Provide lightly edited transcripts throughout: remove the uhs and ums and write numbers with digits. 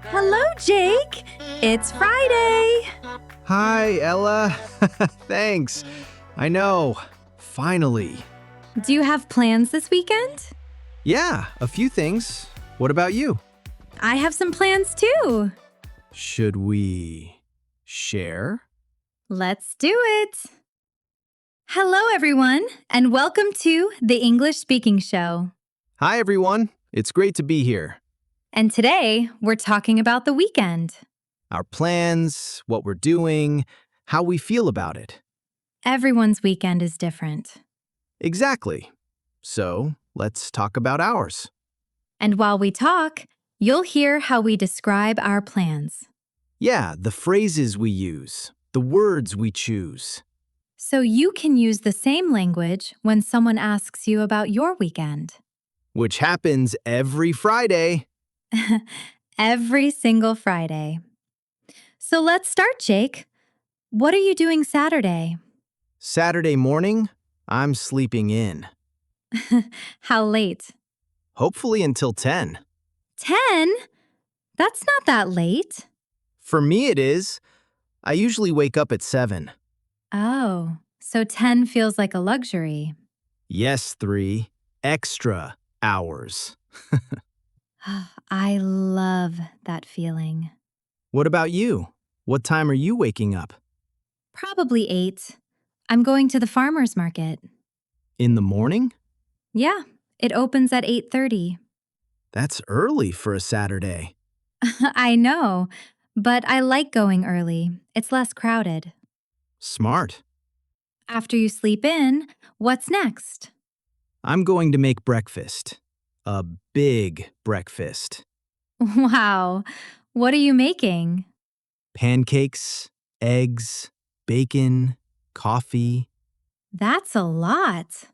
Hello, Jake. It's Friday. Hi, Ella. Thanks. I know. Finally. Do you have plans this weekend? Yeah, a few things. What about you? I have some plans too. Should we share? Let's do it. Hello, everyone, and welcome to the English Speaking Show. Hi, everyone. It's great to be here. And today, we're talking about the weekend. Our plans, what we're doing, how we feel about it. Everyone's weekend is different. Exactly. So, let's talk about ours. And while we talk, you'll hear how we describe our plans. Yeah, the phrases we use, the words we choose. So you can use the same language when someone asks you about your weekend. Which happens every Friday. Every single Friday. So let's start, Jake. What are you doing Saturday? Saturday morning, I'm sleeping in. How late? Hopefully until 10. 10? That's not that late. For me, it is. I usually wake up at 7. Oh, so 10 feels like a luxury. Yes, 3 extra hours. I love that feeling. What about you? What time are you waking up? Probably 8. I'm going to the farmer's market. In the morning? Yeah, it opens at 8:30. That's early for a Saturday. I know, but I like going early. It's less crowded. Smart. After you sleep in, what's next? I'm going to make breakfast. A big breakfast. Wow, what are you making? Pancakes, eggs, bacon, coffee. That's a lot.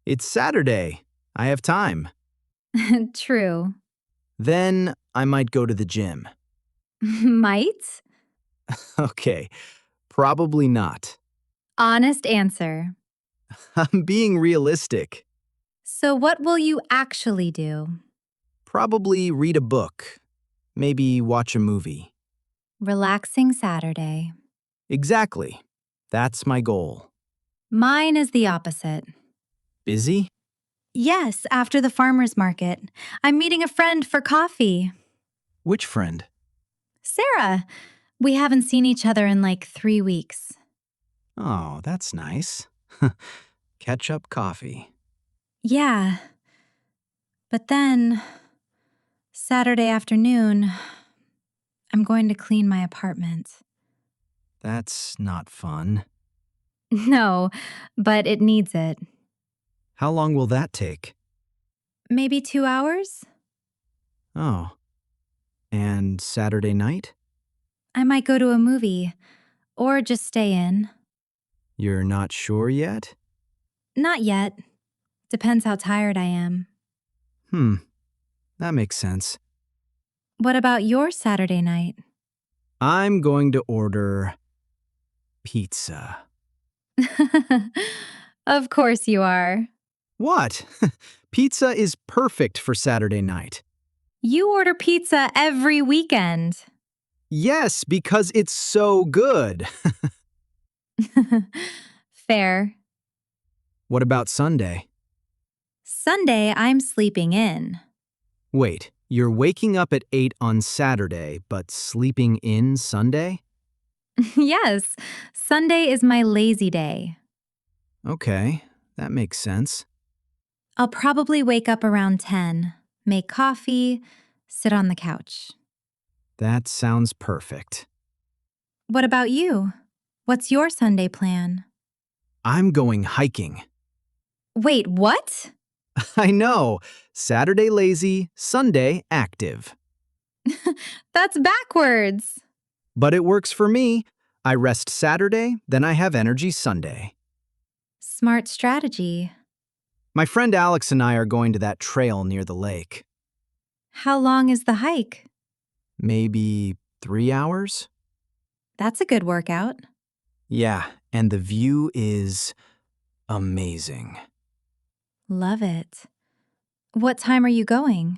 It's Saturday. I have time. True. Then I might go to the gym. Might? Okay, probably not. Honest answer. I'm being realistic. So, what will you actually do? Probably read a book. Maybe watch a movie. Relaxing Saturday. Exactly. That's my goal. Mine is the opposite. Busy? Yes, after the farmer's market. I'm meeting a friend for coffee. Which friend? Sarah. We haven't seen each other in like 3 weeks. Oh, that's nice. Catch up coffee. Yeah. But then, Saturday afternoon, I'm going to clean my apartment. That's not fun. No, but it needs it. How long will that take? Maybe 2 hours? Oh. And Saturday night? I might go to a movie or just stay in. You're not sure yet? Not yet. Depends how tired I am. That makes sense. What about your Saturday night? I'm going to order pizza. Of course you are. What? Pizza is perfect for Saturday night. You order pizza every weekend. Yes, because it's so good. Fair. What about Sunday? Sunday, I'm sleeping in. Wait, you're waking up at 8 on Saturday, but sleeping in Sunday? Yes, Sunday is my lazy day. Okay, that makes sense. I'll probably wake up around 10, make coffee, sit on the couch. That sounds perfect. What about you? What's your Sunday plan? I'm going hiking. Wait, what? I know. Saturday lazy, Sunday active. That's backwards. But it works for me. I rest Saturday, then I have energy Sunday. Smart strategy. My friend Alex and I are going to that trail near the lake. How long is the hike? Maybe 3 hours? That's a good workout. Yeah, and the view is amazing. Love it. What time are you going?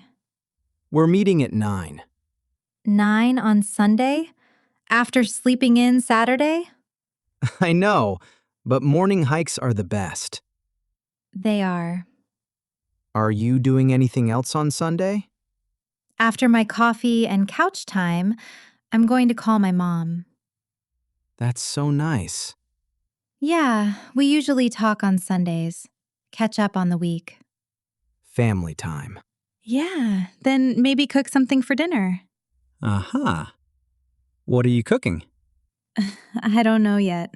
We're meeting at 9. 9 on Sunday? After sleeping in Saturday? I know, but morning hikes are the best. They are. Are you doing anything else on Sunday? After my coffee and couch time, I'm going to call my mom. That's so nice. Yeah, we usually talk on Sundays, catch up on the week. Family time. Yeah, then maybe cook something for dinner. Aha. What are you cooking? I don't know yet.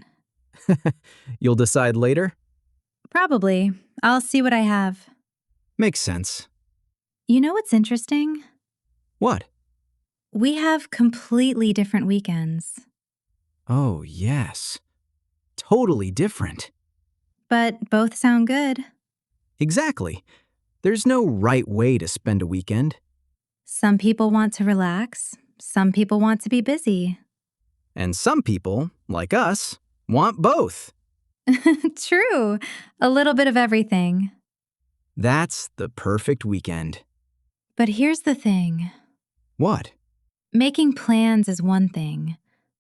You'll decide later? Probably. I'll see what I have. Makes sense. You know what's interesting? What? We have completely different weekends, Oh, yes. Totally different. but both sound good. Exactly. There's no right way to spend a weekend. Some people want to relax, some people want to be busy. And some people, like us, want both. True, a little bit of everything. That's the perfect weekend. But here's the thing. What? Making plans is one thing,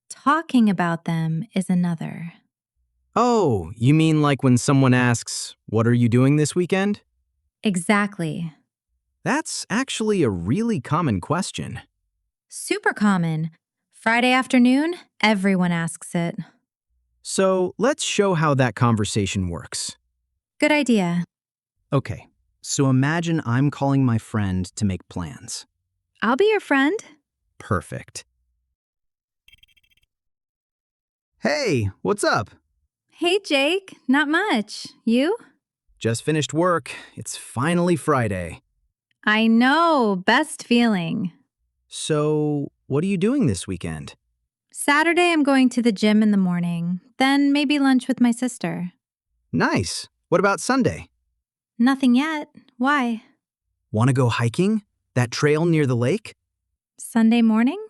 talking about them is another. Oh, you mean like when someone asks, "What are you doing this weekend?" Exactly. That's actually a really common question. Super common. Friday afternoon, everyone asks it. So let's show how that conversation works. Good idea. Okay, so imagine I'm calling my friend to make plans. I'll be your friend. Perfect. Hey, what's up? Hey, Jake. Not much. You? Just finished work. It's finally Friday. I know. Best feeling. So, what are you doing this weekend? Saturday, I'm going to the gym in the morning, then maybe lunch with my sister. Nice. What about Sunday? Nothing yet. Why? Want to go hiking? That trail near the lake? Sunday morning?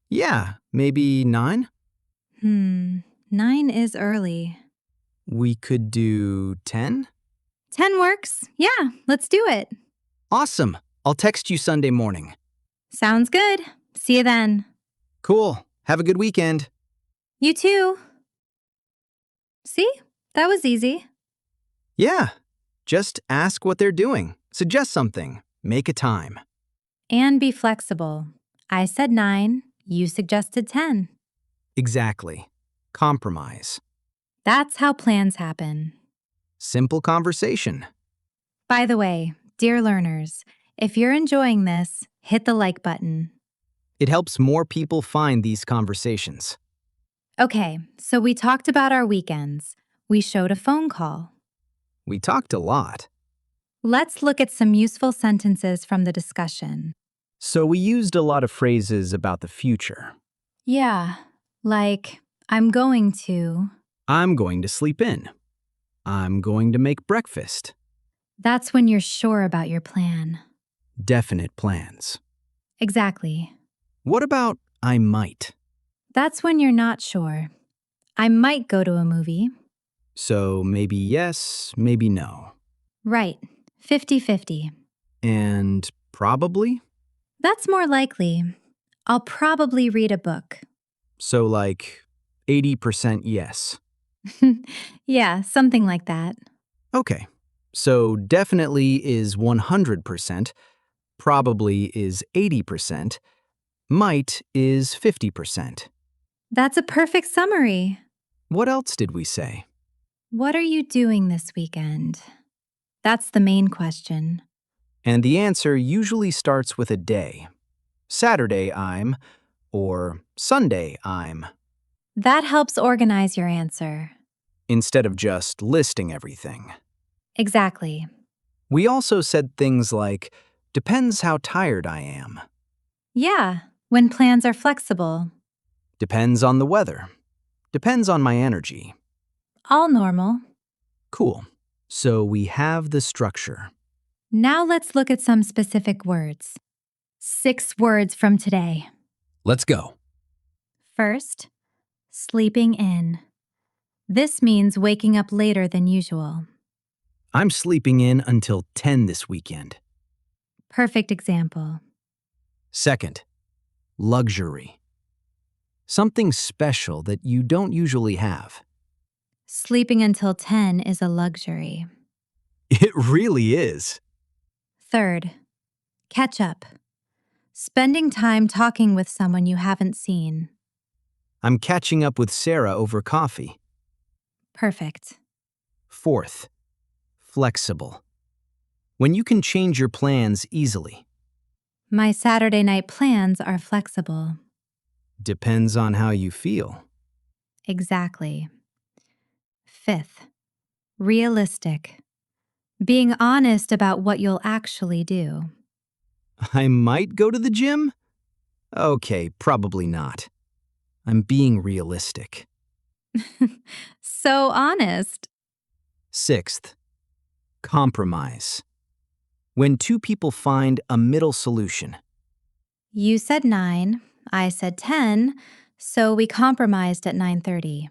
Yeah, maybe 9? 9 is early. We could do 10? 10 works. Yeah, let's do it. Awesome. I'll text you Sunday morning. Sounds good. See you then. Cool. Have a good weekend. You too. See? That was easy. Yeah. Just ask what they're doing. Suggest something. Make a time. And be flexible. I said 9. You suggested 10. Exactly. Compromise. That's how plans happen. Simple conversation. By the way, dear learners, if you're enjoying this, hit the like button. It helps more people find these conversations. Okay, so we talked about our weekends. We showed a phone call. We talked a lot. Let's look at some useful sentences from the discussion. So we used a lot of phrases about the future. Yeah, like, I'm going to. I'm going to sleep in. I'm going to make breakfast. That's when you're sure about your plan. Definite plans. Exactly. What about I might? That's when you're not sure. I might go to a movie. So maybe yes, maybe no. Right, 50-50. And probably? That's more likely. I'll probably read a book. So like 80% yes. Yeah, something like that. Okay. So definitely is 100%, probably is 80%, might is 50%. That's a perfect summary. What else did we say? What are you doing this weekend? That's the main question. And the answer usually starts with a day. Saturday I'm, or Sunday I'm, That helps organize your answer. instead of just listing everything. Exactly. We also said things like, depends how tired I am, Yeah, when plans are flexible. depends on the weather, depends on my energy. All normal. Cool. So we have the structure. Now let's look at some specific words. 6 words from today. Let's go. First, sleeping in. This means waking up later than usual. I'm sleeping in until 10 this weekend. Perfect example. Second, Luxury. Something special that you don't usually have. Sleeping until 10 is a luxury. It really is. Third, catch up. Spending time talking with someone you haven't seen. I'm catching up with Sarah over coffee. Perfect. Fourth, flexible. When you can change your plans easily. My Saturday night plans are flexible. Depends on how you feel. Exactly. Fifth, realistic. Being honest about what you'll actually do. I might go to the gym? Okay, probably not. I'm being realistic. So honest. Sixth, compromise. When two people find a middle solution. You said 9, I said 10, so we compromised at 9:30.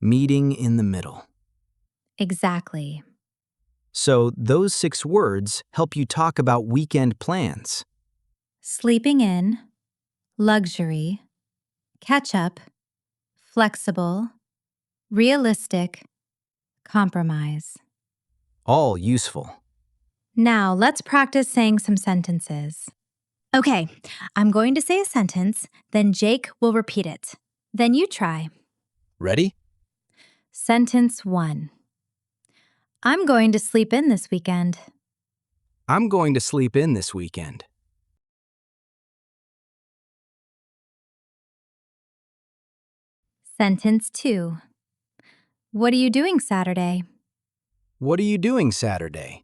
Meeting in the middle. Exactly. So those 6 words help you talk about weekend plans. Sleeping in, luxury, catch up, flexible, realistic, compromise. All useful. Now let's practice saying some sentences. Okay, I'm going to say a sentence, then Jake will repeat it. Then you try. Ready? Sentence 1. I'm going to sleep in this weekend. I'm going to sleep in this weekend. Sentence 2. What are you doing Saturday? What are you doing Saturday?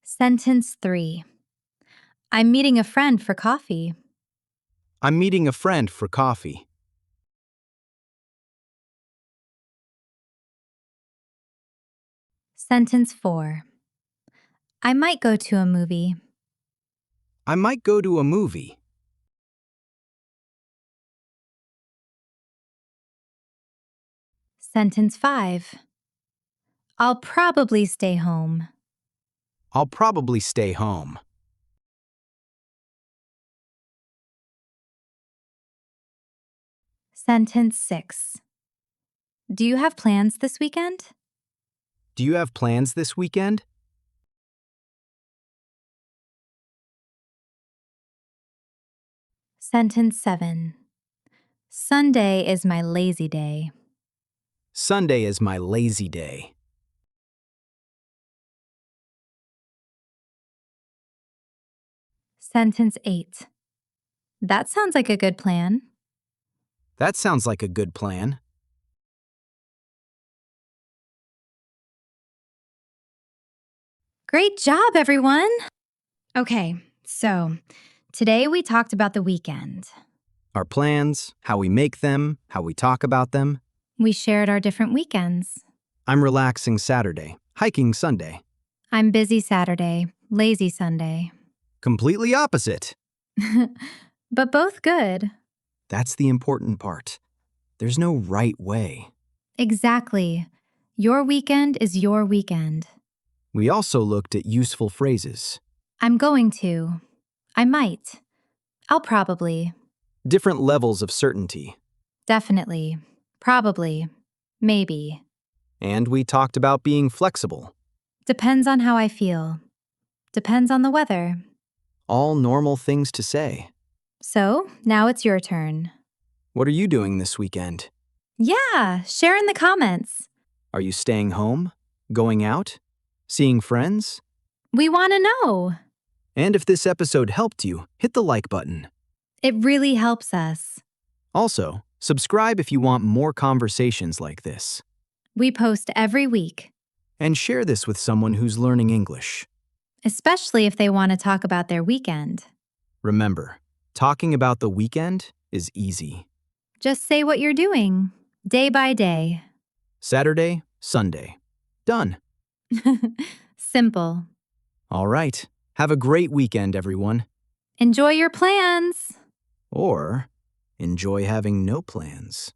Sentence 3. I'm meeting a friend for coffee. I'm meeting a friend for coffee. Sentence 4. I might go to a movie. I might go to a movie. Sentence 5. I'll probably stay home. I'll probably stay home. Sentence 6. Do you have plans this weekend? Do you have plans this weekend? Sentence 7. Sunday is my lazy day. Sunday is my lazy day. Sentence 8. That sounds like a good plan. That sounds like a good plan. Great job, everyone! Okay, so today we talked about the weekend. Our plans, how we make them, how we talk about them. We shared our different weekends. I'm relaxing Saturday, hiking Sunday. I'm busy Saturday, lazy Sunday. Completely opposite. But both good. That's the important part. There's no right way. Exactly. Your weekend is your weekend. We also looked at useful phrases. I'm going to. I might. I'll probably. Different levels of certainty. Definitely. Probably. Maybe. And we talked about being flexible. Depends on how I feel. Depends on the weather. All normal things to say. So, now it's your turn. What are you doing this weekend? Yeah, share in the comments. Are you staying home? Going out? Seeing friends? We want to know. And if this episode helped you, hit the like button. It really helps us. Also, subscribe if you want more conversations like this. We post every week, And share this with someone who's learning English. especially if they want to talk about their weekend. Remember, talking about the weekend is easy. Just say what you're doing, day by day. Saturday, Sunday. Done. Simple. All right. Have a great weekend, everyone. Enjoy your plans. Or enjoy having no plans.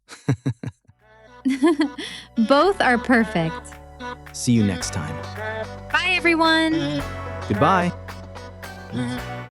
Both are perfect. See you next time. Bye, everyone. Goodbye.